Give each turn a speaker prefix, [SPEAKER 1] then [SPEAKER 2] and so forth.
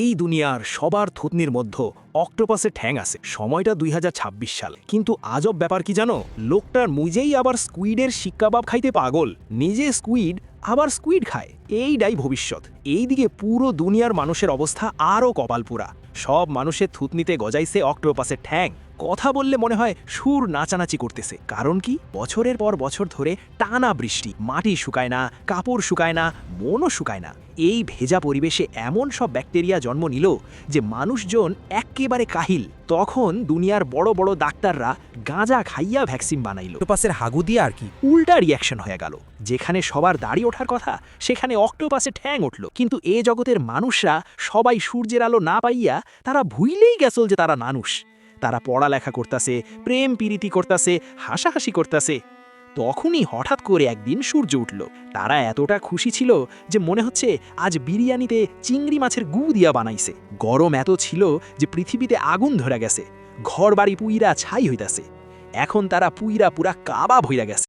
[SPEAKER 1] এই দুনিয়ার সবার থুতনির মধ্যে অক্টোপাসের ঠ্যাং আছে। সময়টা ২০২৬ সাল, কিন্তু আজব ব্যাপার কি জানো, লোকটার মুজেই আবার স্কুইডের শিক্কাবাব খাইতে পাগল। নিজে স্কুইড আবার স্কুইড খায়, এইটাই ভবিষ্যৎ। এইদিকে পুরো দুনিয়ার মানুষের অবস্থা আরও কপালপুরা। সব মানুষের থুতনিতে গজাইছে অক্টোপাসের ঠ্যাং। কথা বললে মনে হয় সুর নাচানাচি করতেছে। কারণ কি, বছরের পর বছর ধরে টানা বৃষ্টি, মাটি শুকায় না, কাপড় শুকায় না, মনও শুকায় না। এই ভেজা পরিবেশে এমন সব ব্যাকটেরিয়া জন্ম নিল যে মানুষজন এক্কেবারে কাহিল। তখন দুনিয়ার বড় বড় ডাক্তাররা গাঁজা খাইয়া ভ্যাকসিন বানাইল।
[SPEAKER 2] অক্টোপাসের হাগু দিয়ে আর কি।
[SPEAKER 1] উল্টা রিয়াকশন হয়ে গেল। যেখানে সবার দাড়ি ওঠার কথা, সেখানে অক্টোপাসে ঠ্যাং উঠল। কিন্তু এ জগতের মানুষরা সবাই সূর্যের আলো না পাইয়া তারা ভুইলেই গেছল যে তারা মানুষ। তারা পড়ালেখা করতেছে, প্রেম প্রীতি করতেছে, হাসাহাসি করতেছে। তখনই হঠাৎ করে একদিন সূর্য উঠল। তারা এতটা খুশি ছিল যে মনে হচ্ছে আজ বিরিয়ানিতে চিংড়ি মাছের গু দিয়া বানাইছে। গরম এত ছিল যে পৃথিবীতে আগুন ধরে গেছে, ঘর বাড়ি পুইরা ছাই হইতাছে। এখন তারা পুইরা পুরা কাবাব হইয়া গেছে।